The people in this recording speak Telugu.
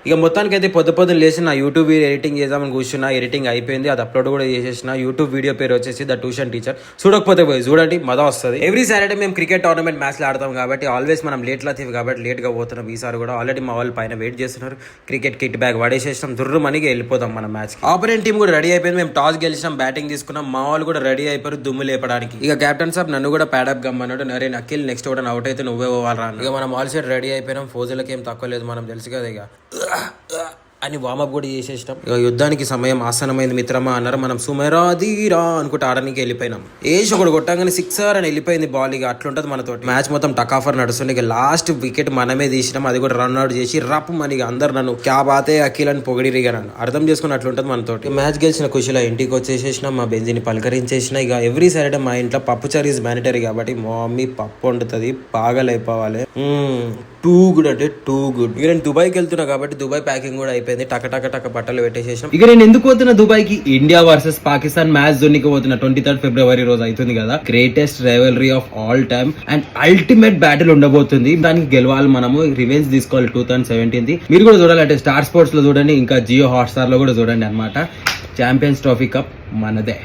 ఇక మొత్తానికి అయితే పొద్దున లేచి నా యూట్యూబ్ వీడియో ఎడిటింగ్ చేద్దామని కూర్చున్నా. ఎడిటింగ్ అయిపోయింది, అది అప్లోడ్ కూడా చేసేసిన. యూట్యూబ్ వీడియో పేరు వచ్చేసి ద ట్యూషన్ టీచర్. చూడకపోతే పోయి చూడండి, మజా వస్తుంది. ఎవ్రీ సాటర్డే మేము క్రికెట్ టోర్నమెంట్ మ్యాచ్లు ఆడతాం కాబట్టి ఆల్వేస్ మనం లేట్ లతీఫ్ కాబట్టి లేట్గా పోతున్నాం. ఈసారి కూడా ఆల్రెడీ మా వాళ్ళు పైన వెయిట్ చేస్తున్నారు. క్రికెట్ కిట్ బ్యాగ్ పడేసేసినాం, దుర్రు మనకి వెళ్ళిపోతాం మన మ్యాచ్. ఆపోనెంట్ టీం కూడా రెడీ అయిపోయింది. మేము టాస్ గెలిచినాం, బ్యాటింగ్ తీసుకున్నాం. మా వాళ్ళు కూడా రెడీ అయిపోయారు దుమ్ము లేపడానికి. ఇక కెప్టెన్ సాబ్ నన్ను కూడా ప్యాడప్ గమ్మన్నాడు. నరే నకిల్ నెక్స్ట్ కూడా అవుట్ అయితే నువ్వే పోవాలరా. ఇక మనం ఆల్ సైడ్ రెడీ అయిపోయినాం. ఫోజులకి ఏం తక్కువ లేదు, మనం తెలుసు కదా. ఇక అని వామప్ కూడా చేసేసినాం. ఇక యుద్ధానికి సమయం ఆసనమైంది మిత్రమా అన్నారు. మనం సుమరాధీరా అనుకుంటే ఆడడానికి వెళ్ళిపోయినాం. ఏష్ ఒకటి కొట్టంగానే సిక్సర్ అని వెళ్ళిపోయింది బాల్. ఇక అట్లుంటది మనతోటి. మ్యాచ్ మొత్తం టకాఫర్ నడుస్తుంది. ఇక లాస్ట్ వికెట్ మనమే తీసినాం, అది కూడా రన్ అవుట్ చేసి రప్ మనకి అందరు నన్ను క్యా బాతే అఖిల్ అని పొగిడిరిగా నన్ను అర్థం చేసుకుని అట్లుంటది మనతోటి. మ్యాచ్ గెలిచిన ఖుషిలో ఇంటికి వచ్చేసేసినాం. మా బెంజిని పలకరించేసిన. ఇక ఎవ్రీ సాటర్డే మా ఇంట్లో పప్పు చారు ఈజ్ మ్యాండటరీ కాబట్టి మా మమ్మీ పప్పు వండుతుంది. పాగలైపోవాలి, టూ గుడ్ అంటే టూ గుడ్. ఇక నేను దుబాయ్కి వెళ్తున్నా కాబట్టి దుబాయ్ ప్యాకింగ్ కూడా అయిపోయింది. టక టక టక బట్టలు పెట్టేసేసాం. ఇక నేను ఎందుకు పోతున్నా దుబాయ్ కి, ఇండియా వర్సెస్ పాకిస్తాన్ మ్యాచ్ జోన్కి పోతున్నా. 23 ఫిబ్రవరి రోజు అవుతుంది కదా. Greatest rivalry of all time and ultimate battle ఉండబోతుంది. దానికి గెలవాలి మనము, రివెంజ్ తీసుకోవాలి 2017. మీరు కూడా చూడాలంటే స్టార్ స్పోర్ట్స్ లో చూడండి, ఇంకా జియో హాట్స్టార్ లో కూడా చూడండి అనమాట. ఛాంపియన్స్ ట్రోఫీ కప్ మనదే.